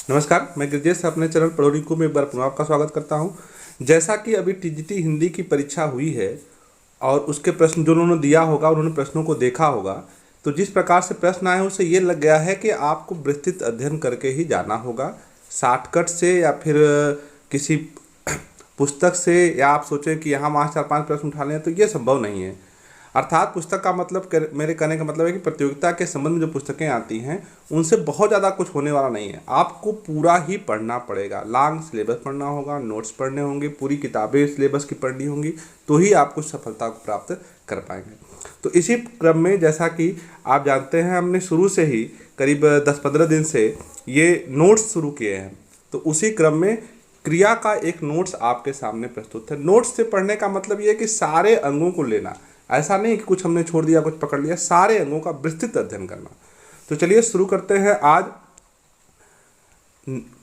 नमस्कार, मैं गिरजेश अपने चैनल पढ़ो रिंकू में एक बार पुनः आपका स्वागत करता हूं। जैसा कि अभी टीजीटी हिंदी की परीक्षा हुई है और उसके प्रश्न जो उन्होंने दिया होगा, उन्होंने प्रश्नों को देखा होगा, तो जिस प्रकार से प्रश्न आए उससे ये लग गया है कि आपको विस्तृत अध्ययन करके ही जाना होगा। शॉर्टकट से या फिर किसी पुस्तक से, या आप सोचें कि यहाँ वहाँ 4-5 प्रश्न उठा लें, तो ये संभव नहीं है। अर्थात पुस्तक का मतलब, मेरे कहने का मतलब है कि प्रतियोगिता के संबंध में जो पुस्तकें आती हैं उनसे बहुत ज़्यादा कुछ होने वाला नहीं है। आपको पूरा ही पढ़ना पड़ेगा, लॉन्ग सिलेबस पढ़ना होगा, नोट्स पढ़ने होंगे, पूरी किताबें सिलेबस की पढ़नी होंगी, तो ही आप कुछ सफलता को प्राप्त कर पाएंगे। तो इसी क्रम में, जैसा कि आप जानते हैं, हमने शुरू से ही करीब 10-15 दिन से ये नोट्स शुरू किए हैं। तो उसी क्रम में क्रिया का एक नोट्स आपके सामने प्रस्तुत है। नोट्स से पढ़ने का मतलब ये है कि सारे अंगों को लेना, ऐसा नहीं कि कुछ हमने छोड़ दिया, कुछ पकड़ लिया, सारे अंगों का विस्तृत अध्ययन करना। तो चलिए शुरू करते हैं। आज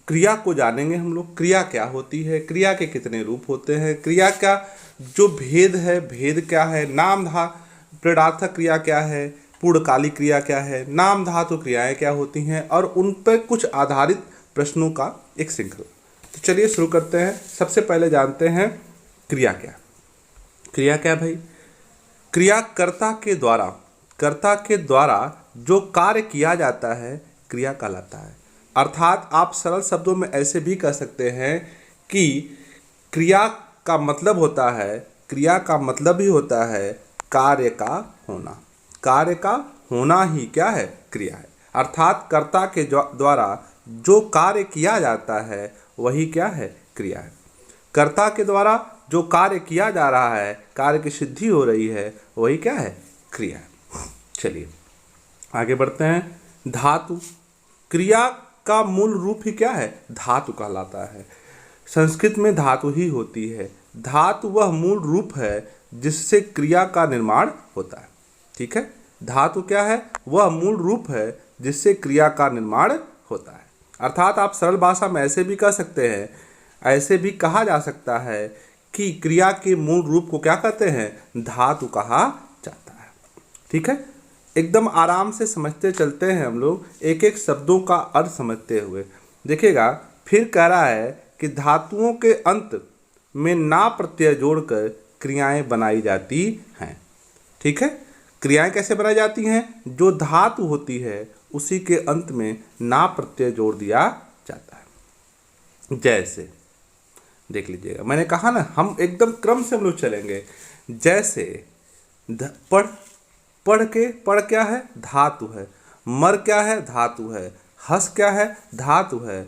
क्रिया को जानेंगे हम लोग। क्रिया क्या होती है, क्रिया के कितने रूप होते हैं, क्रिया का जो भेद है, भेद क्या है, नाम प्रेरणार्थक क्रिया क्या है, पूर्णकालिक क्रिया क्या है, नाम धातु क्रियाएं क्या होती हैं, और उन पर कुछ आधारित प्रश्नों का एक श्रृंखला। तो चलिए शुरू करते हैं। सबसे पहले जानते हैं क्रिया क्या। क्रिया क्या भाई? क्रिया कर्ता के द्वारा जो कार्य किया जाता है क्रिया कहलाता है। अर्थात आप सरल शब्दों में ऐसे भी कह सकते हैं कि क्रिया का मतलब होता है, क्रिया का मतलब ही होता है कार्य का होना। कार्य का होना ही क्या है? क्रिया है। अर्थात कर्ता के द्वारा जो कार्य किया जाता है वही क्या है? क्रिया है। कर्ता के द्वारा जो कार्य किया जा रहा है, कार्य की सिद्धि हो रही है, वही क्या है? क्रिया है। चलिए आगे बढ़ते हैं। धातु। क्रिया का मूल रूप ही क्या है? धातु कहलाता है। संस्कृत में धातु ही होती है। धातु वह मूल रूप है जिससे क्रिया का निर्माण होता है। ठीक है, धातु क्या है? वह मूल रूप है जिससे क्रिया का निर्माण होता है। अर्थात आप सरल भाषा में ऐसे भी कह सकते हैं, ऐसे भी कहा जा सकता है कि क्रिया के मूल रूप को क्या कहते हैं? धातु कहा जाता है। ठीक है, एकदम आराम से समझते चलते हैं हम लोग, एक एक शब्दों का अर्थ समझते हुए। देखिएगा, फिर कह रहा है कि धातुओं के अंत में ना प्रत्यय जोड़कर क्रियाएं बनाई जाती हैं। ठीक है, क्रियाएं कैसे बनाई जाती हैं? जो धातु होती है उसी के अंत में ना प्रत्यय जोड़ दिया जाता है। जैसे देख लीजिएगा, मैंने कहा ना, हम एकदम क्रम से हम लोग चलेंगे। जैसे पढ़ क्या है? धातु है। मर क्या है? धातु है। हंस क्या है? धातु है।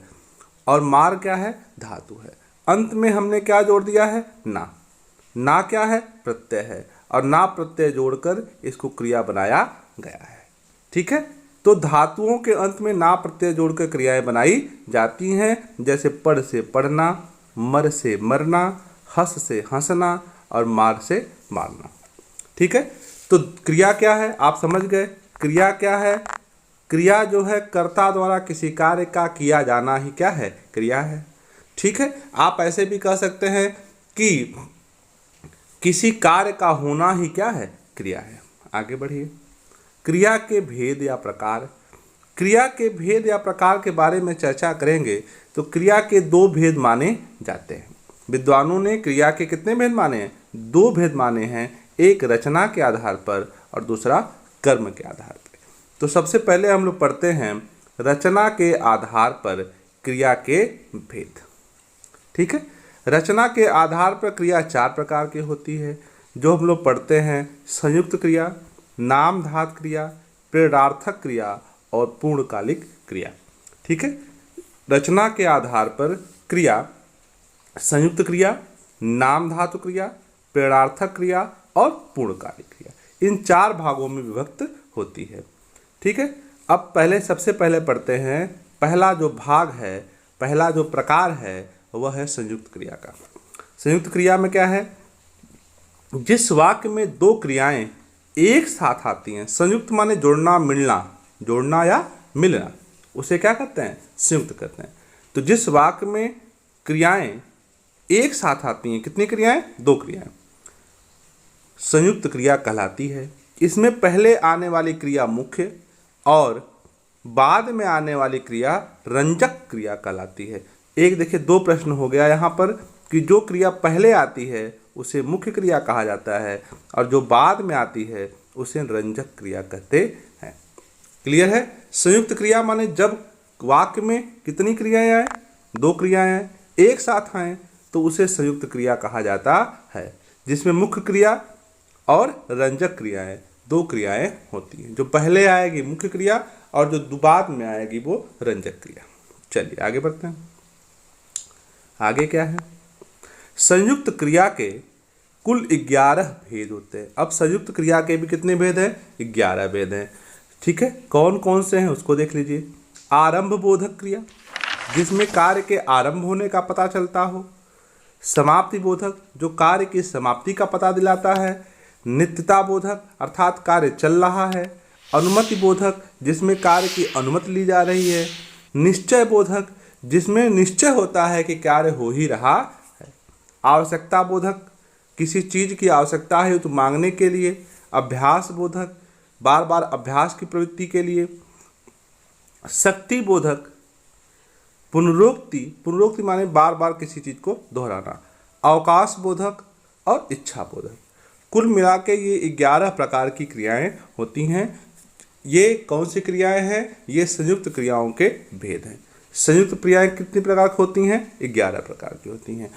और मार क्या है? धातु है। अंत में हमने क्या जोड़ दिया है? ना क्या है? प्रत्यय है। और ना प्रत्यय जोड़कर इसको क्रिया बनाया गया है। ठीक है, तो धातुओं के अंत में ना प्रत्यय जोड़कर क्रियाएं बनाई जाती हैं। जैसे पढ़ से पढ़ना, मर से मरना, हंस से हंसना, और मार से मारना। ठीक है, तो क्रिया क्या है आप समझ गए। क्रिया क्या है? क्रिया जो है कर्ता द्वारा किसी कार्य का किया जाना ही क्या है? क्रिया है। ठीक है, आप ऐसे भी कह सकते हैं कि किसी कार्य का होना ही क्या है? क्रिया है। आगे बढ़िए। क्रिया के भेद या प्रकार। क्रिया के भेद या प्रकार के बारे में चर्चा करेंगे तो क्रिया के 2 भेद माने जाते हैं। विद्वानों ने क्रिया के कितने भेद माने हैं? 2 भेद माने हैं, एक रचना के आधार पर और दूसरा कर्म के आधार पर। तो सबसे पहले हम लोग पढ़ते हैं रचना के आधार पर क्रिया के भेद। ठीक है, रचना के आधार पर क्रिया 4 प्रकार की होती है, जो हम लोग पढ़ते हैं। संयुक्त क्रिया, नाम धातु क्रिया, प्रेरणार्थक क्रिया और पूर्णकालिक क्रिया। ठीक है, रचना के आधार पर क्रिया संयुक्त क्रिया, नाम धातु क्रिया, प्रेरणार्थक क्रिया और पूर्णकालिक क्रिया, इन 4 भागों में विभक्त होती है। ठीक है, अब सबसे पहले पढ़ते हैं। पहला जो भाग है, पहला जो प्रकार है, वह है संयुक्त क्रिया का। संयुक्त क्रिया में क्या है? जिस वाक्य में 2 क्रियाएं एक साथ आती हैं, संयुक्त माने जोड़ना मिलना, जोड़ना या मिलना, उसे क्या कहते हैं? संयुक्त कहते हैं। तो जिस वाक्य में क्रियाएं एक साथ आती हैं, कितनी क्रियाएं? 2 क्रियाएं, संयुक्त क्रिया कहलाती है। इसमें पहले आने वाली क्रिया मुख्य और बाद में आने वाली क्रिया रंजक क्रिया कहलाती है। एक देखिए दो प्रश्न हो गया यहाँ पर कि जो क्रिया पहले आती है उसे मुख्य क्रिया कहा जाता है और जो बाद में आती है उसे रंजक क्रिया कहते हैं। क्लियर है? संयुक्त क्रिया माने जब वाक्य में कितनी क्रियाएं आए, दो क्रियाएं आए, एक साथ आए तो उसे संयुक्त क्रिया कहा जाता है, जिसमें मुख्य क्रिया और रंजक क्रियाएं दो क्रियाएं होती हैं। जो पहले आएगी मुख्य क्रिया और जो बाद में आएगी वो रंजक क्रिया। चलिए आगे बढ़ते हैं। आगे क्या है? संयुक्त क्रिया के कुल 11 भेद होते हैं। अब संयुक्त क्रिया के भी कितने भेद हैं? 11 भेद हैं। ठीक है, कौन कौन से हैं उसको देख लीजिए। आरंभ बोधक क्रिया, जिसमें कार्य के आरंभ होने का पता चलता हो। समाप्ति बोधक, जो कार्य की समाप्ति का पता दिलाता है। नित्यता बोधक, अर्थात कार्य चल रहा है। अनुमति बोधक, जिसमें कार्य की अनुमति ली जा रही है। निश्चय बोधक, जिसमें निश्चय होता है कि कार्य हो ही रहा है। आवश्यकता बोधक, किसी चीज की आवश्यकता है तो मांगने के लिए। अभ्यास बोधक, बार बार अभ्यास की प्रवृत्ति के लिए। शक्ति बोधक, पुनरुक्ति, पुनरुक्ति माने बार बार किसी चीज को दोहराना। अवकाश बोधक और इच्छा बोधक। कुल मिला के ये 11 प्रकार की क्रियाएं होती हैं। ये कौन सी क्रियाएं हैं? ये संयुक्त क्रियाओं के भेद हैं। संयुक्त क्रियाएं कितनी प्रकार की होती हैं? 11 प्रकार की होती हैं।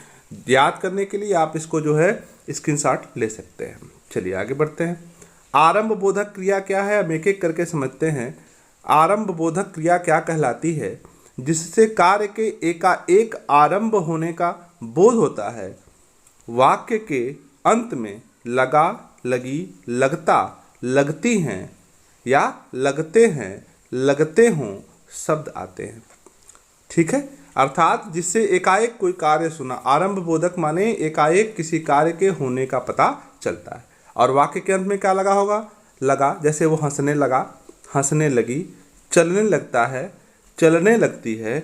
याद करने के लिए आप इसको जो है स्क्रीनशॉट ले सकते हैं। चलिए आगे बढ़ते हैं। आरंभ बोधक क्रिया क्या है? हम एक एक करके समझते हैं। आरंभ बोधक क्रिया क्या कहलाती है? जिससे कार्य के एकाएक आरंभ होने का बोध होता है। वाक्य के अंत में लगा, लगी, लगता, लगती हैं या लगते हैं, लगते हों शब्द आते हैं। ठीक है, अर्थात जिससे एकाएक कोई कार्य सुना। आरंभ बोधक माने एकाएक किसी कार्य के होने का पता चलता है। और वाक्य के अंत में क्या लगा होगा? लगा, जैसे वो हंसने लगा, हंसने लगी, चलने लगता है, चलने लगती है।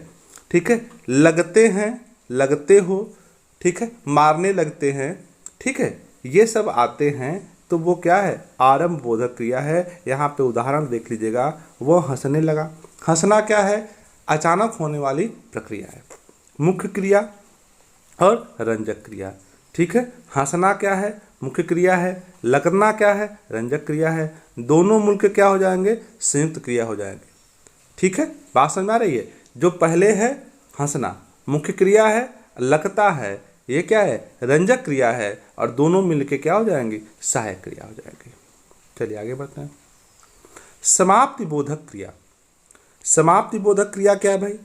ठीक है, लगते हैं, लगते हो। ठीक है, मारने लगते हैं। ठीक है, ये सब आते हैं तो वो क्या है? आरंभ बोधक क्रिया है। यहाँ पे उदाहरण देख लीजिएगा। वो हंसने लगा। हंसना क्या है? अचानक होने वाली प्रक्रिया है। मुख्य क्रिया और रंजक क्रिया। ठीक है, हंसना क्या है? मुख्य क्रिया है। लगना क्या है? रंजक क्रिया है। दोनों मिलकर क्या हो जाएंगे? संयुक्त क्रिया हो जाएंगे। ठीक है, बात समझ में आ रही है? जो पहले है हंसना, मुख्य क्रिया है, लगता है, ये क्या है? रंजक क्रिया है। और दोनों मिलकर क्या हो जाएंगी? सहायक क्रिया हो जाएंगी। चलिए आगे बढ़ते हैं। समाप्ति बोधक क्रिया। समाप्ति बोधक क्रिया क्या है भाई?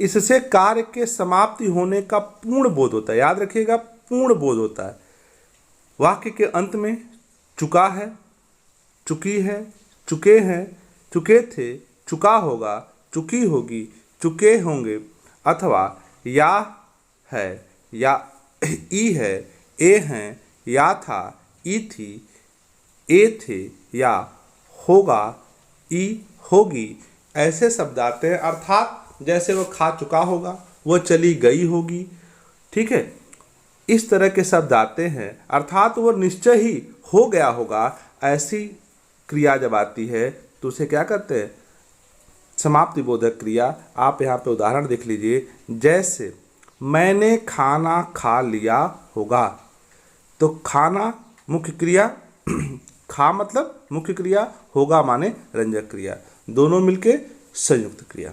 इससे कार्य के समाप्ति होने का पूर्ण बोध होता है। याद रखिएगा, पूर्ण बोध होता है। वाक्य के अंत में चुका है, चुकी है, चुके हैं, चुके थे, चुका होगा, चुकी होगी, चुके होंगे, अथवा या है, या ई है, ए हैं, या था, ई थी, ए थे, या होगा, ई होगी, ऐसे शब्द आते हैं। अर्थात जैसे वो खा चुका होगा, वो चली गई होगी। ठीक है, इस तरह के शब्द आते हैं। अर्थात वो निश्चय ही हो गया होगा। ऐसी क्रिया जब आती है तो उसे क्या करते हैं? समाप्ति बोधक क्रिया। आप यहाँ पे उदाहरण देख लीजिए। जैसे मैंने खाना खा लिया होगा, तो खाना मुख्य क्रिया, खा मतलब मुख्य क्रिया, होगा माने रंजक क्रिया, दोनों मिलके संयुक्त क्रिया।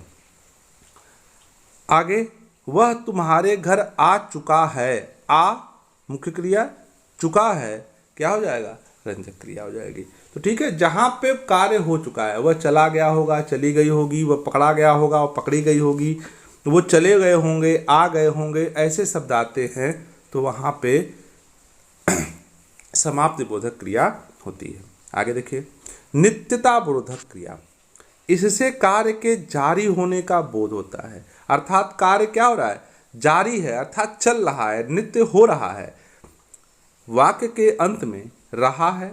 आगे, वह तुम्हारे घर आ चुका है। आ मुख्य क्रिया, चुका है क्या हो जाएगा? रंजक क्रिया हो जाएगी। तो ठीक है, जहाँ पे कार्य हो चुका है, वह चला गया होगा, चली गई होगी, वह पकड़ा गया होगा, वह पकड़ी गई होगी, वो चले गए होंगे, आ गए होंगे, ऐसे शब्द आते हैं तो वहाँ पे समाप्ति बोधक क्रिया होती है। आगे देखिए, नित्यता बोधक क्रिया। इससे कार्य के जारी होने का बोध होता है। अर्थात कार्य क्या हो रहा है? जारी है, अर्थात चल रहा है, नित्य हो रहा है। वाक्य के अंत में रहा है,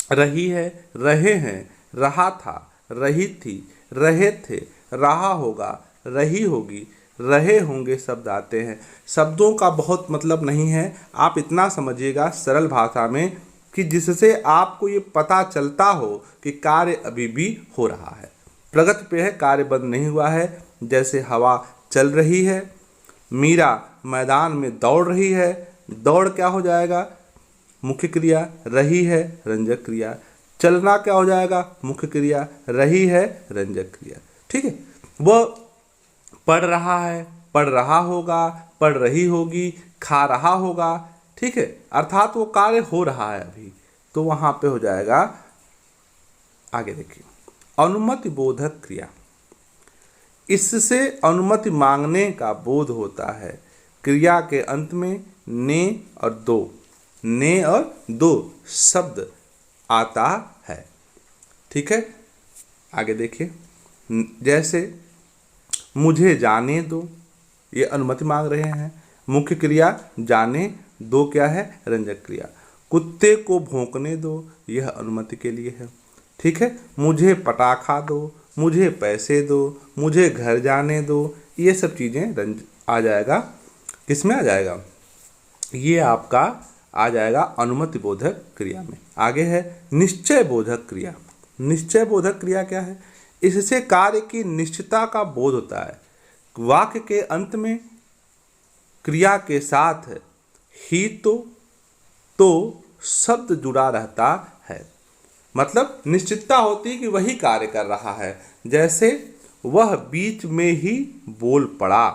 रही है, रहे हैं, रहा था, रही थी, रहे थे, रहा होगा, रही होगी, रहे होंगे शब्द आते हैं। शब्दों का बहुत मतलब नहीं है, आप इतना समझिएगा सरल भाषा में कि जिससे आपको ये पता चलता हो कि कार्य अभी भी हो रहा है, प्रगति पे है, कार्य बंद नहीं हुआ है। जैसे हवा चल रही है, मीरा मैदान में दौड़ रही है, दौड़ क्या हो जाएगा, मुख्य क्रिया, रही है रंजक क्रिया। चलना क्या हो जाएगा, मुख्य क्रिया, रही है रंजक क्रिया। ठीक है, वह पढ़ रहा है, पढ़ रहा होगा, पढ़ रही होगी, खा रहा होगा। ठीक है, अर्थात वो कार्य हो रहा है अभी, तो वहां पे हो जाएगा। आगे देखिए, अनुमति बोधक क्रिया, इससे अनुमति मांगने का बोध होता है। क्रिया के अंत में ने और दो शब्द आता है। ठीक है, आगे देखिए, जैसे मुझे जाने दो, ये अनुमति मांग रहे हैं, मुख्य क्रिया, जाने दो क्या है, रंजक क्रिया। कुत्ते को भौंकने दो, यह अनुमति के लिए है। ठीक है, मुझे पटाखा दो, मुझे पैसे दो, मुझे घर जाने दो, ये सब चीज़ें आ जाएगा, किसमें आ जाएगा, ये आपका आ जाएगा अनुमति बोधक क्रिया में। आगे है निश्चय बोधक क्रिया। निश्चय बोधक क्रिया क्या है, इससे कार्य की निश्चितता का बोध होता है। वाक्य के अंत में क्रिया के साथ ही तो शब्द जुड़ा रहता है, मतलब निश्चितता होती है कि वही कार्य कर रहा है। जैसे वह बीच में ही बोल पड़ा।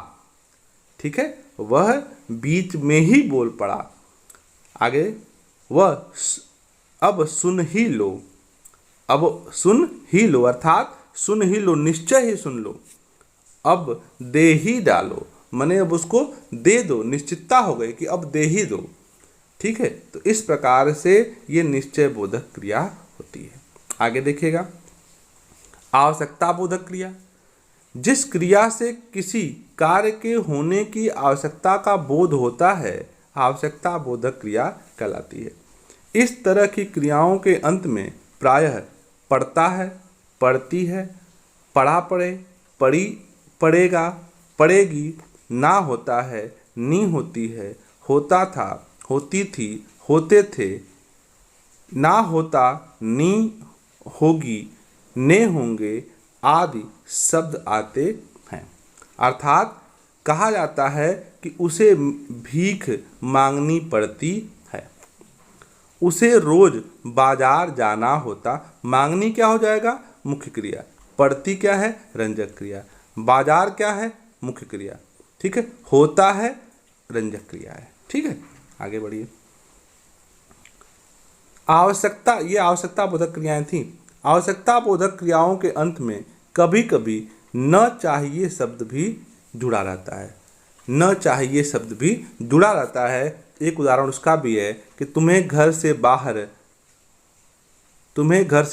ठीक है, वह बीच में ही बोल पड़ा। आगे, वह अब सुन ही लो, अब सुन ही लो, अर्थात सुन ही लो, निश्चय ही सुन लो। अब दे ही डालो, माने अब उसको दे दो, निश्चितता हो गई कि अब दे ही दो। ठीक है, तो इस प्रकार से ये निश्चय बोधक क्रिया होती है। आगे देखिएगा, आवश्यकता बोधक क्रिया, जिस क्रिया से किसी कार्य के होने की आवश्यकता का बोध होता है, आवश्यकता बोधक क्रिया कहलाती है। इस तरह की क्रियाओं के अंत में प्रायः पढ़ता है, पढ़ती है, पढ़ा पढ़े, पढ़ी पढ़ेगा, पढ़ेगी, ना होता है, नी होती है, होता था, होती थी, होते थे, ना होता, नी होगी, ने होंगे आदि शब्द आते हैं। अर्थात कहा जाता है कि उसे भीख मांगनी पड़ती है, उसे रोज बाजार जाना होता। मांगनी क्या हो जाएगा, मुख्य क्रिया, पड़ती क्या है, रंजक क्रिया, बाजार क्या है, मुख्य क्रिया। ठीक है, होता है, रंजक क्रिया है। ठीक है, आगे बढ़िए। आवश्यकता, ये आवश्यकता बोधक क्रियाएं थी। आवश्यकता बोधक क्रियाओं के अंत में कभी कभी न चाहिए शब्द भी जुड़ा रहता है। न चाहिए शब्द भी जुड़ा रहता है। एक उदाहरण उसका भी है कि तुम्हें घर से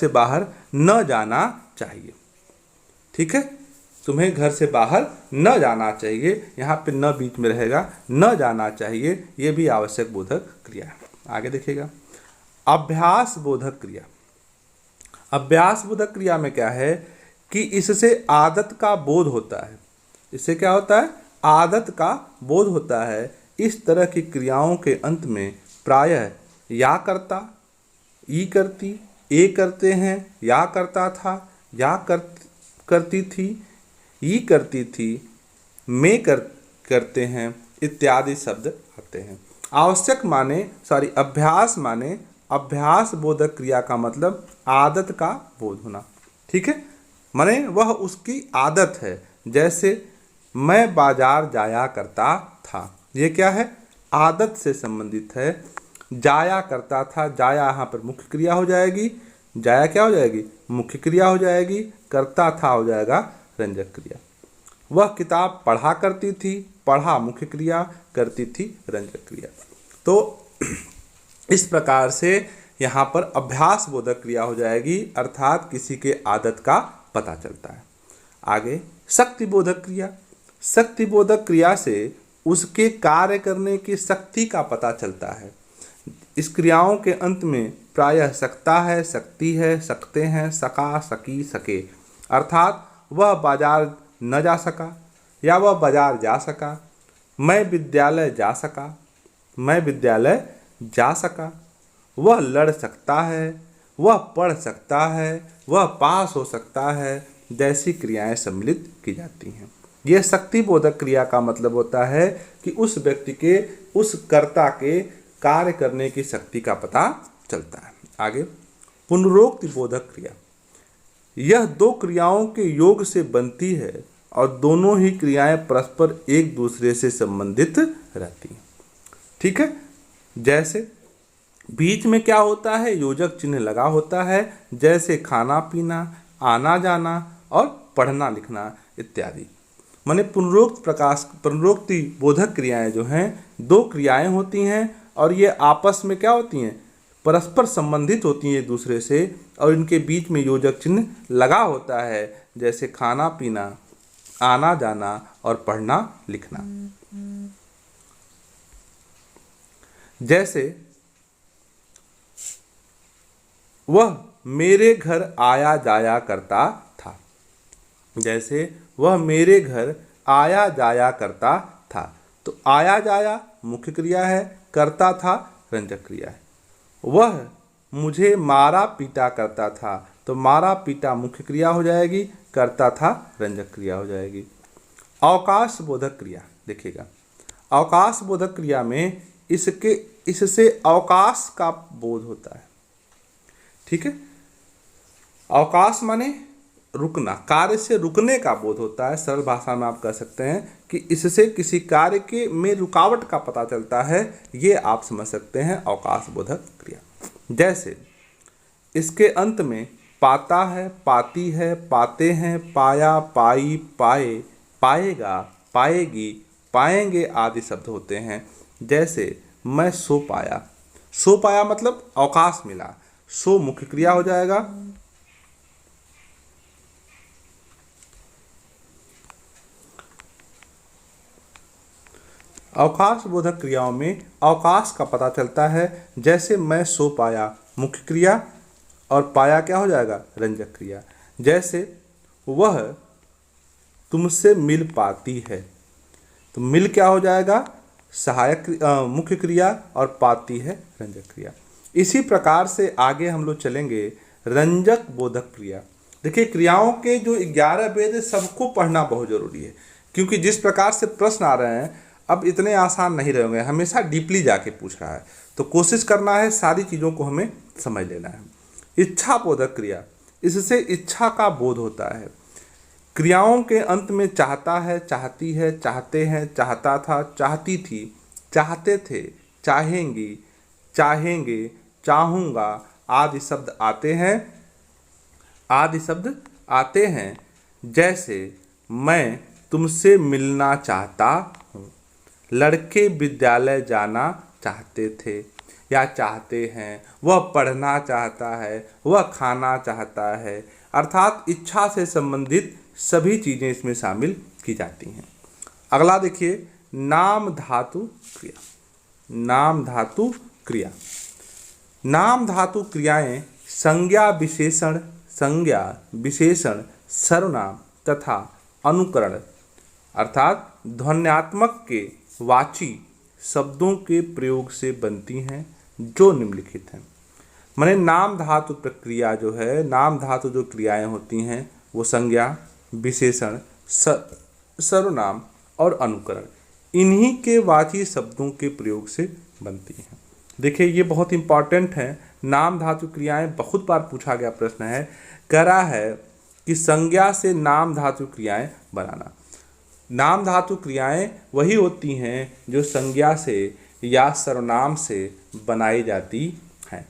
बाहर न जाना चाहिए। ठीक है, तुम्हें घर से बाहर न जाना चाहिए, यहाँ पे न बीच में रहेगा, न जाना चाहिए, ये भी आवश्यक बोधक क्रिया है। आगे देखिएगा, अभ्यास बोधक क्रिया। अभ्यास बोधक क्रिया में क्या है कि इससे आदत का बोध होता है। इससे क्या होता है, आदत का बोध होता है। इस तरह की क्रियाओं के अंत में प्रायः या करता, ई करती, ए करते हैं, या करता था, या करती थी, ई करती थी, में करते हैं इत्यादि शब्द आते हैं। आवश्यक माने अभ्यास माने अभ्यास बोधक क्रिया का मतलब आदत का बोध होना। ठीक है, माने वह उसकी आदत है। जैसे मैं बाजार जाया करता था, ये क्या है, आदत से संबंधित है। जाया करता था, जाया यहाँ पर मुख्य क्रिया हो जाएगी, जाया क्या हो जाएगी, मुख्य क्रिया हो जाएगी, करता था हो जाएगा रंजक क्रिया। वह किताब पढ़ा करती थी, पढ़ा मुख्य क्रिया, करती थी रंजक क्रिया। तो इस प्रकार से यहाँ पर अभ्यास बोधक क्रिया हो जाएगी, अर्थात किसी के आदत का पता चलता है। आगे शक्ति बोधक क्रिया। शक्ति बोधक क्रिया से उसके कार्य करने की शक्ति का पता चलता है। इस क्रियाओं के अंत में प्रायः सकता है, सकती है, सकते हैं, सका, सकी, सके। अर्थात वह बाजार न जा सका या वह बाजार जा सका। मैं विद्यालय जा सका, मैं विद्यालय जा सका। वह लड़ सकता है, वह पढ़ सकता है, वह पास हो सकता है जैसी क्रियाएं सम्मिलित की जाती हैं। यह शक्तिबोधक क्रिया का मतलब होता है कि उस व्यक्ति के, उस कर्ता के कार्य करने की शक्ति का पता चलता है। आगे, पुनरोक्ति बोधक क्रिया। यह दो क्रियाओं के योग से बनती है और दोनों ही क्रियाएं परस्पर एक दूसरे से संबंधित रहती हैं। ठीक है, जैसे बीच में क्या होता है, योजक चिन्ह लगा होता है, जैसे खाना पीना, आना जाना और पढ़ना लिखना इत्यादि। माने पुनरोक्ति बोधक क्रियाएं जो हैं, दो क्रियाएं होती हैं और ये आपस में क्या होती हैं, परस्पर संबंधित होती हैं एक दूसरे से, और इनके बीच में योजक चिन्ह लगा होता है, जैसे खाना पीना, आना जाना और पढ़ना लिखना। जैसे वह मेरे घर आया जाया करता था, जैसे वह मेरे घर आया जाया करता था। तो आया जाया मुख्य क्रिया है, करता था रंजक क्रिया है। वह मुझे मारा पीटा करता था, तो मारा पीटा मुख्य क्रिया हो जाएगी, करता था रंजक क्रिया हो जाएगी। अवकाश बोधक क्रिया देखिएगा, अवकाश बोधक क्रिया में इससे अवकाश का बोध होता है। ठीक है, अवकाश माने रुकना, कार्य से रुकने का बोध होता है। सरल भाषा में आप कह सकते हैं कि इससे किसी कार्य के में रुकावट का पता चलता है, ये आप समझ सकते हैं अवकाश बोधक क्रिया। जैसे इसके अंत में पाता है, पाती है, पाते हैं, पाया, पाई, पाए, पाएगा, पाएगी, पाएंगे आदि शब्द होते हैं। जैसे मैं सो पाया, सो पाया मतलब अवकाश मिला, सो मुख्य क्रिया हो जाएगा। अवकाश बोधक क्रियाओं में अवकाश का पता चलता है, जैसे मैं सो पाया मुख्य क्रिया और पाया क्या हो जाएगा, रंजक क्रिया। जैसे वह तुमसे मिल पाती है, तो मिल क्या हो जाएगा, सहायक मुख्य क्रिया, और पाती है रंजक क्रिया। इसी प्रकार से आगे हम लोग चलेंगे रंजक बोधक क्रिया। देखिए, क्रियाओं के जो 11 वेद सबको पढ़ना बहुत जरूरी है, क्योंकि जिस प्रकार से प्रश्न आ रहे हैं अब इतने आसान नहीं रहेंगे, हमेशा डीपली जाके पूछ रहा है, तो कोशिश करना है सारी चीज़ों को हमें समझ लेना है। इच्छा बोधक क्रिया, इससे इच्छा का बोध होता है। क्रियाओं के अंत में चाहता है, चाहती है, चाहते हैं, चाहता था, चाहती थी, चाहते थे, चाहेंगी, चाहेंगे, चाहूँगा आदि शब्द आते हैं। जैसे मैं तुमसे मिलना चाहता हूँ, लड़के विद्यालय जाना चाहते थे या चाहते हैं, वह पढ़ना चाहता है, वह खाना चाहता है, अर्थात इच्छा से संबंधित सभी चीज़ें इसमें शामिल की जाती हैं। अगला देखिए, नाम धातु क्रिया। नाम धातु क्रिया, नाम धातु क्रियाएं संज्ञा विशेषण सर्वनाम तथा अनुकरण अर्थात ध्वन्यात्मक के वाची शब्दों के प्रयोग से बनती हैं, जो निम्नलिखित हैं। माने नाम धातु प्रक्रिया जो है, नाम धातु जो क्रियाएं होती हैं वो संज्ञा, विशेषण, सर्वनाम और अनुकरण, इन्हीं के वाची शब्दों के प्रयोग से बनती हैं। देखिए, ये बहुत इंपॉर्टेंट है। नाम धातु क्रियाएं बहुत बार पूछा गया प्रश्न है, कह रहा है कि संज्ञा से नाम धातु क्रियाएं बनाना। नाम धातु क्रियाएं वही होती हैं जो संज्ञा से या सर्वनाम से बनाई जाती हैं।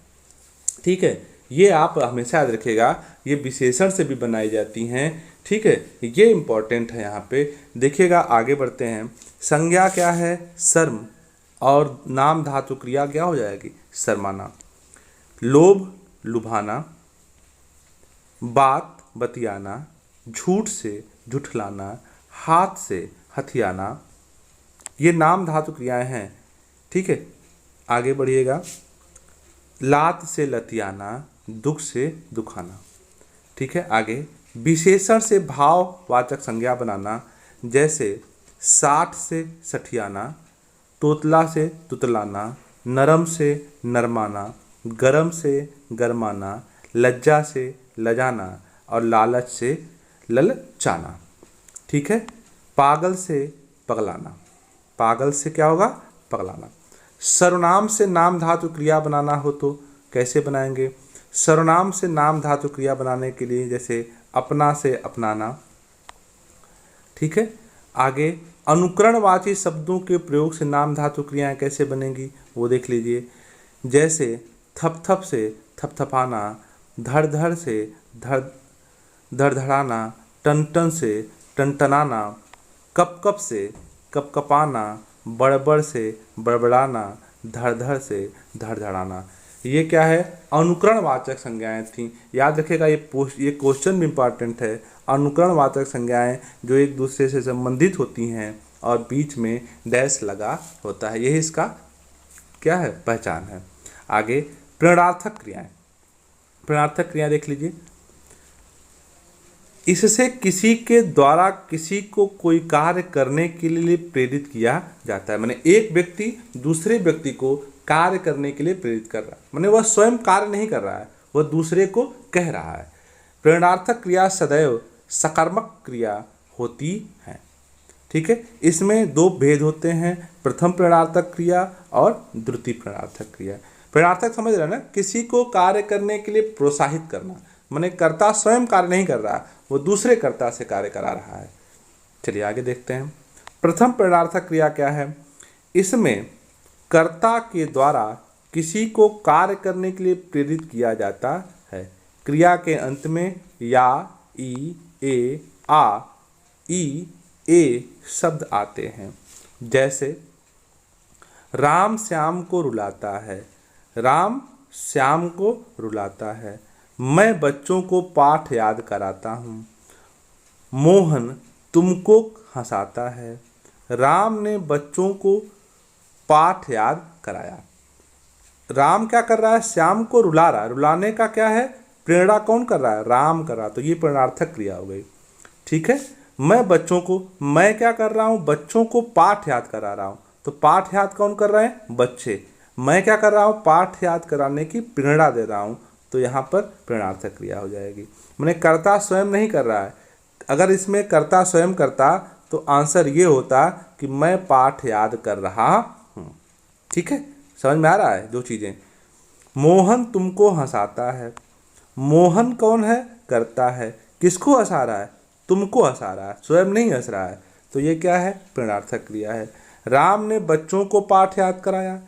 ठीक है, ये आप हमेशा याद रखिएगा, ये विशेषण से भी बनाई जाती हैं। ठीक है, ये इंपॉर्टेंट है। यहाँ पे देखिएगा, आगे बढ़ते हैं। संज्ञा क्या है, सर्म, और नाम धातु क्रिया क्या हो जाएगी, सर्माना। लोभ, लुभाना, बात, बतियाना, झूठ से झुठलाना, हाथ से हथियाना, ये नाम धातु क्रियाएं हैं। ठीक है, आगे बढ़िएगा। लात से लतियाना, दुख से दुखाना। ठीक है, आगे विशेषण से भाववाचक संज्ञा बनाना, जैसे साठ से सठियाना, तोतला से तुतलाना, नरम से नरमाना, गरम से गरमाना, लज्जा से लजाना और लालच से ललचाना। ठीक है। पागल से पगलाना, पागल से क्या होगा? पगलाना। सर्वनाम से नाम धातु क्रिया बनाना हो तो कैसे बनाएंगे? सर्वनाम से नाम धातु क्रिया बनाने के लिए जैसे अपना से अपनाना। ठीक है। आगे अनुकरणवाची शब्दों के प्रयोग से नाम धातु क्रियाएं कैसे बनेंगी वो देख लीजिए। जैसे थप थप से थपथपाना, धड़ धड़ से धड़धड़ाना, टन टन से टनटनाना, कप कप से कपकपाना, बड़बड़ से बड़बड़ाना, धड़ धड़ से धड़धड़ाना। ये क्या है? अनुकरणवाचक संज्ञाएं थी। याद रखिएगा, ये क्वेश्चन भी इम्पॉर्टेंट है। अनुकरणवाचक संज्ञाएं जो एक दूसरे से संबंधित होती हैं और बीच में डैश लगा होता है, यही इसका क्या है? पहचान है। आगे प्रेरणार्थक क्रियाएं। प्रेरणार्थक क्रिया देख लीजिए। इससे किसी के द्वारा किसी को कोई कार्य करने के लिए प्रेरित किया जाता है। माने एक व्यक्ति दूसरे व्यक्ति को कार्य करने के लिए प्रेरित कर रहा है, माने वह स्वयं कार्य नहीं कर रहा है, वह दूसरे को कह रहा है। प्रेरणार्थक क्रिया सदैव सकारात्मक क्रिया होती है। ठीक है। इसमें दो भेद होते हैं, प्रथम प्रेरणार्थक क्रिया और द्वितीय प्रेरणार्थक क्रिया। प्रेरणार्थक समझ रहे हैं ना? किसी को कार्य करने के लिए प्रोत्साहित करना, माने कर्ता स्वयं कार्य नहीं कर रहा, वो दूसरे कर्ता से कार्य करा रहा है। चलिए आगे देखते हैं। प्रथम प्रेरणार्थक क्रिया क्या है? इसमें कर्ता के द्वारा किसी को कार्य करने के लिए प्रेरित किया जाता है। क्रिया के अंत में या, ई, ए, आ, ई, ए शब्द आते हैं। जैसे राम श्याम को रुलाता है, राम श्याम को रुलाता है। मैं बच्चों को पाठ याद कराता हूँ। मोहन तुमको हंसाता है। राम ने बच्चों को पाठ याद कराया। राम क्या कर रहा है? श्याम को रुला रहा है। रुलाने का क्या है? प्रेरणा कौन कर रहा है? राम कर रहा है। तो ये प्रेरणार्थक क्रिया हो गई। ठीक है। मैं बच्चों को, मैं क्या कर रहा हूँ? बच्चों को पाठ याद करा रहा हूँ। तो पाठ याद कौन कर रहे हैं? बच्चे। मैं क्या कर रहा हूँ? पाठ याद कराने की प्रेरणा दे रहा हूँ। तो यहाँ पर प्रेरणार्थक क्रिया हो जाएगी। मैंने कर्ता स्वयं नहीं कर रहा है। अगर इसमें कर्ता स्वयं करता तो आंसर ये होता कि मैं पाठ याद कर रहा हूँ। ठीक है। समझ में आ रहा है? दो चीज़ें। मोहन तुमको हंसाता है। मोहन कौन है? कर्ता है। किसको हंसा रहा है? तुमको हंसा रहा है, स्वयं नहीं हंस रहा है। तो ये क्या है? प्रेरणार्थक क्रिया है। राम ने बच्चों को पाठ याद कराया।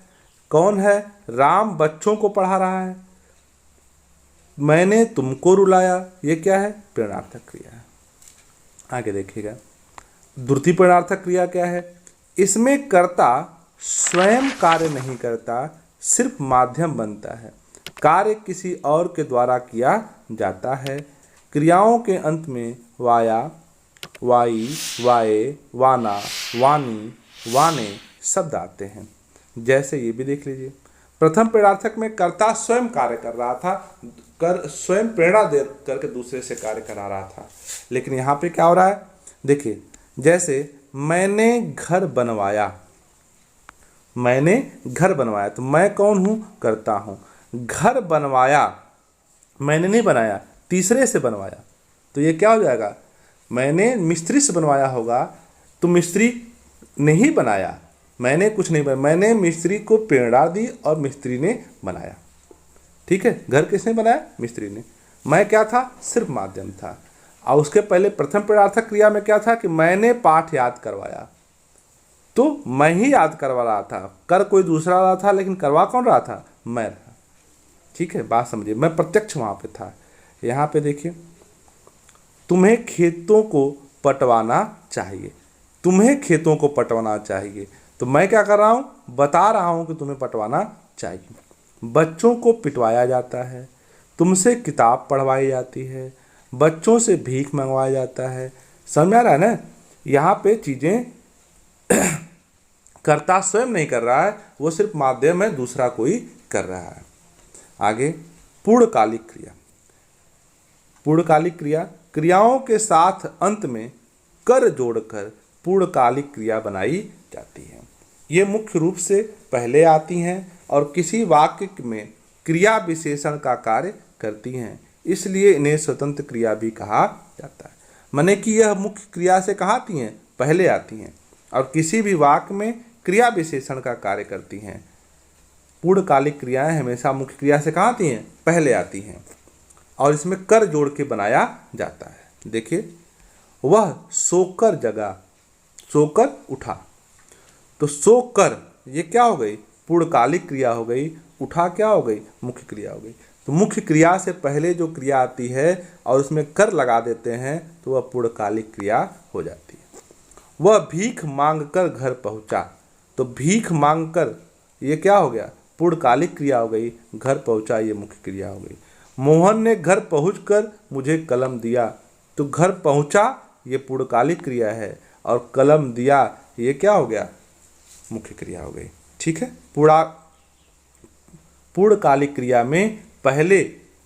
कौन है? राम बच्चों को पढ़ा रहा है। मैंने तुमको रुलाया, ये क्या है? प्रेरणार्थक क्रिया है। आगे देखिएगा। द्वितीय प्रेरणार्थक क्रिया क्या है? इसमें कर्ता स्वयं कार्य नहीं करता, सिर्फ माध्यम बनता है। कार्य किसी और के द्वारा किया जाता है। क्रियाओं के अंत में वाया, वाई, वाए, वाना, वानी, वाने शब्द आते हैं। जैसे ये भी देख लीजिए। प्रथम प्रेरणार्थक में कर्ता स्वयं कार्य कर रहा था, स्वयं प्रेरणा दे करके दूसरे से कार्य करा रहा था। लेकिन यहाँ पे क्या हो रहा है? देखिए, जैसे मैंने घर बनवाया, मैंने घर बनवाया, तो मैं कौन हूँ? कर्ता हूँ। घर बनवाया, मैंने नहीं बनाया, तीसरे से बनवाया, तो ये क्या हो जाएगा? मैंने मिस्त्री से बनवाया होगा, तो मिस्त्री ने ही बनाया, मैंने कुछ नहीं बनाया। मैंने मिस्त्री को प्रेरणा दी और मिस्त्री ने बनाया। ठीक है। घर किसने बनाया? मिस्त्री ने। मैं क्या था? सिर्फ माध्यम था। और उसके पहले प्रथम प्रेरणार्थक क्रिया में क्या था कि मैंने पाठ याद करवाया, तो मैं ही याद करवा रहा था, कर कोई दूसरा रहा था, लेकिन करवा कौन रहा था? मैं रहा। ठीक है, बात समझिए, मैं प्रत्यक्ष वहाँ पे था। यहाँ पे देखिए, तुम्हें खेतों को पटवाना चाहिए, तुम्हें खेतों को पटवाना चाहिए, तो मैं क्या कर रहा हूँ? बता रहा हूँ कि तुम्हें पटवाना चाहिए। बच्चों को पिटवाया जाता है, तुमसे किताब पढ़वाई जाती है, बच्चों से भीख मंगवाया जाता है। समझ में आ रहा है ना? यहाँ पे चीज़ें कर्ता स्वयं नहीं कर रहा है, वो सिर्फ माध्यम है, दूसरा कोई कर रहा है। आगे पूर्णकालिक क्रिया। पूर्णकालिक क्रिया, क्रियाओं के साथ अंत में कर जोड़कर पूर्णकालिक क्रिया बनाई जाती है। ये मुख्य रूप से पहले आती हैं और किसी वाक्य में क्रिया विशेषण का कार्य करती हैं, इसलिए इन्हें स्वतंत्र क्रिया भी कहा जाता है। माने कि यह मुख्य क्रिया से कहाँ आती हैं, पहले आती हैं, और किसी भी वाक्य में क्रिया विशेषण का कार्य करती हैं। पूर्णकालिक क्रियाएं हमेशा मुख्य क्रिया से कहाँ आती हैं, पहले आती हैं, और इसमें कर जोड़ के बनाया जाता है। देखिए, वह सोकर जगा, सोकर उठा, तो सोकर ये क्या हो गई, पूर्णकालिक क्रिया हो गई, उठा क्या हो गई, मुख्य क्रिया हो गई। तो मुख्य क्रिया से पहले जो क्रिया आती है और उसमें कर लगा देते हैं तो वह पूर्णकालिक क्रिया हो जाती है। वह भीख मांगकर घर पहुंचा, तो भीख मांगकर ये क्या हो गया, पूर्णकालिक क्रिया हो गई, घर पहुंचा ये मुख्य क्रिया हो गई। मोहन ने घर पहुंचकर मुझे कलम दिया, तो घर पहुंचा ये पूर्णकालिक क्रिया है, और कलम दिया ये क्या हो गया, मुख्य क्रिया हो गई। ठीक है, पूर्णकालिक क्रिया में पहले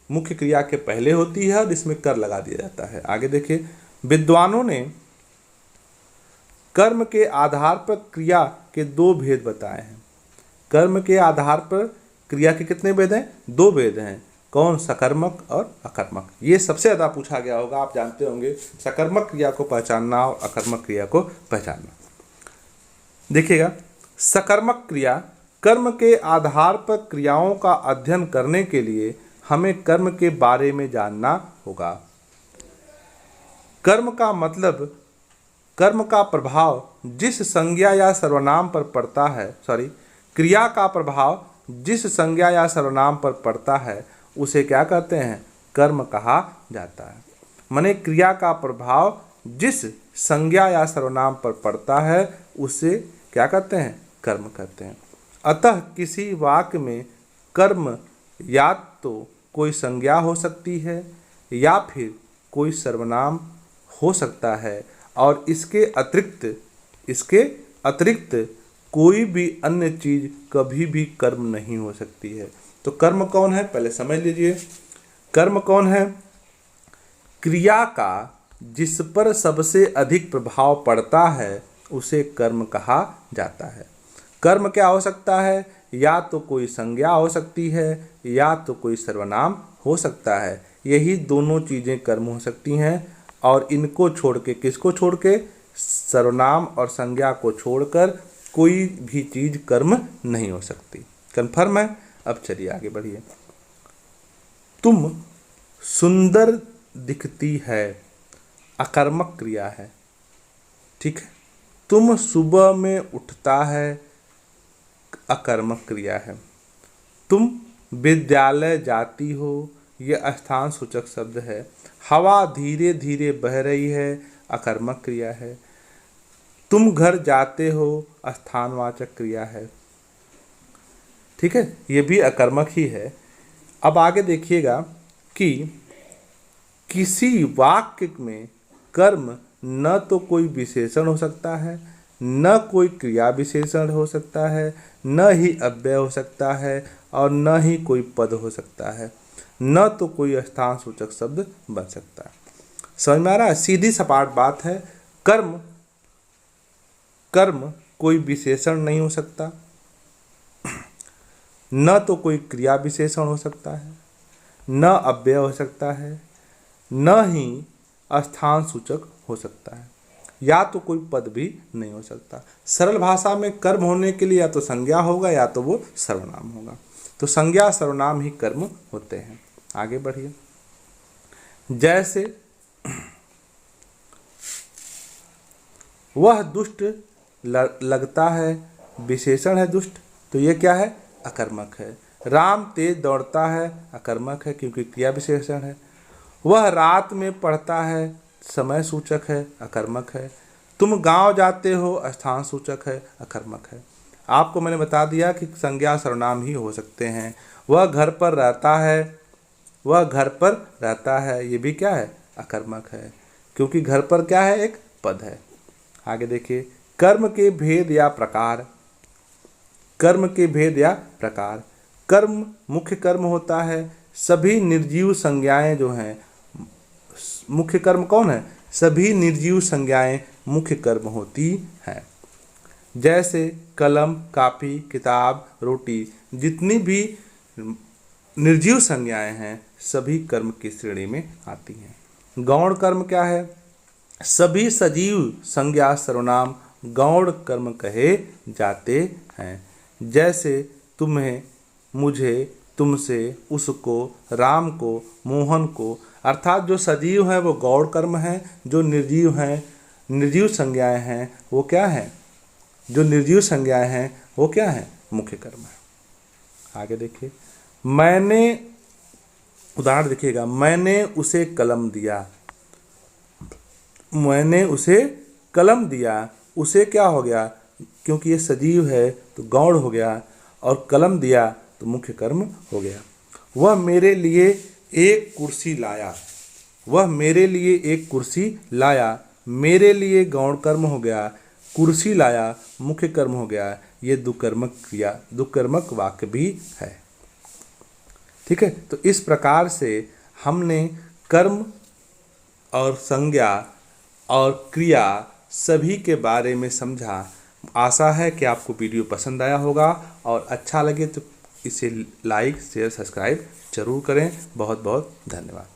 मुख्य क्रिया के पहले होती है और इसमें कर लगा दिया जाता है। आगे देखिए, विद्वानों ने कर्म के आधार पर क्रिया के दो भेद बताए हैं। कर्म के आधार पर क्रिया के कितने भेद हैं, दो भेद हैं। कौन, सकर्मक और अकर्मक। ये सबसे ज़्यादा पूछा गया होगा, आप जानते होंगे, सकर्मक क्रिया को पहचानना और अकर्मक क्रिया को पहचानना। देखिएगा, सकर्मक क्रिया, कर्म के आधार पर क्रियाओं का अध्ययन करने के लिए हमें कर्म के बारे में जानना होगा। कर्म का मतलब, कर्म का प्रभाव जिस संज्ञा या सर्वनाम पर पड़ता है, क्रिया का प्रभाव जिस संज्ञा या सर्वनाम पर पड़ता है उसे क्या कहते हैं, कर्म कहा जाता है। माने क्रिया का प्रभाव जिस संज्ञा या सर्वनाम पर पड़ता है उसे क्या कहते हैं, कर्म कहते हैं। अतः किसी वाक्य में कर्म या तो कोई संज्ञा हो सकती है या फिर कोई सर्वनाम हो सकता है, और इसके अतिरिक्त कोई भी अन्य चीज कभी भी कर्म नहीं हो सकती है। तो कर्म कौन है, पहले समझ लीजिए। कर्म कौन है, क्रिया का जिस पर सबसे अधिक प्रभाव पड़ता है उसे कर्म कहा जाता है। कर्म क्या हो सकता है, या तो कोई संज्ञा हो सकती है या तो कोई सर्वनाम हो सकता है। यही दोनों चीज़ें कर्म हो सकती हैं, और इनको छोड़ के, किसको छोड़ के, सर्वनाम और संज्ञा को छोड़कर कोई भी चीज़ कर्म नहीं हो सकती। कन्फर्म है। अब चलिए आगे बढ़िए। तुम सुंदर दिखती है, अकर्मक क्रिया है। ठीक है, तुम सुबह में उठता है, अकर्मक क्रिया है। तुम विद्यालय जाती हो, यह स्थान सूचक शब्द है। हवा धीरे धीरे बह रही है, अकर्मक क्रिया है। तुम घर जाते हो, स्थानवाचक क्रिया है। ठीक है, ये भी अकर्मक ही है। अब आगे देखिएगा कि किसी वाक्य में कर्म न तो कोई विशेषण हो सकता है, न कोई क्रिया विशेषण हो सकता है, न ही अव्यय हो सकता है, और न ही कोई पद हो सकता है, न तो कोई स्थान सूचक शब्द बन सकता है। समझ में आ रहा है? सीधी सपाट बात है। कर्म कोई विशेषण नहीं हो सकता, न तो कोई क्रिया विशेषण हो सकता है, न अव्यय हो सकता है, न ही स्थान सूचक हो सकता है, या तो कोई पद भी नहीं हो सकता। सरल भाषा में कर्म होने के लिए या तो संज्ञा होगा या तो वो सर्वनाम होगा। तो संज्ञा सर्वनाम ही कर्म होते हैं। आगे बढ़िए। जैसे वह दुष्ट लगता है, विशेषण है दुष्ट, तो ये क्या है, अकर्मक है। राम तेज दौड़ता है, अकर्मक है क्योंकि क्रिया विशेषण है। वह रात में पढ़ता है, समय सूचक है, अकर्मक है। तुम गांव जाते हो, स्थान सूचक है, अकर्मक है। आपको मैंने बता दिया कि संज्ञा सर्वनाम ही हो सकते हैं। वह घर पर रहता है, वह घर पर रहता है, ये भी क्या है, अकर्मक है क्योंकि घर पर क्या है, एक पद है। आगे देखिए, कर्म के भेद या प्रकार। कर्म के भेद या प्रकार। कर्म मुख्य कर्म होता है। सभी निर्जीव संज्ञाएं जो हैं, मुख्य कर्म कौन है, सभी निर्जीव संज्ञाएं मुख्य कर्म होती हैं। जैसे कलम, कापी, किताब, रोटी, जितनी भी निर्जीव संज्ञाएं हैं सभी कर्म की श्रेणी में आती हैं। गौण कर्म क्या है? सभी सजीव संज्ञा सर्वनाम गौण कर्म कहे जाते हैं। जैसे तुम्हें, मुझे, तुमसे, उसको, राम को, मोहन को, अर्थात जो सजीव हैं वो गौण कर्म हैं, जो निर्जीव हैं, निर्जीव संज्ञाएं हैं वो क्या हैं? जो निर्जीव संज्ञाएं हैं वो क्या हैं? मुख्य कर्म है। आगे देखिए, मैंने, उदाहरण देखिएगा, मैंने उसे कलम दिया, मैंने उसे कलम दिया, उसे क्या हो गया? क्योंकि ये सजीव है तो गौण हो गया, और कलम दिया तो मुख्य कर्म हो गया। वह मेरे लिए एक कुर्सी लाया, वह मेरे लिए एक कुर्सी लाया, मेरे लिए गौण कर्म हो गया, कुर्सी लाया मुख्य कर्म हो गया। ये दुकर्मक क्रिया, दुकर्मक वाक्य भी है। ठीक है, तो इस प्रकार से हमने कर्म और संज्ञा और क्रिया सभी के बारे में समझा। आशा है कि आपको वीडियो पसंद आया होगा, और अच्छा लगे तो इसे लाइक, शेयर, सब्सक्राइब जरूर करें। बहुत बहुत धन्यवाद।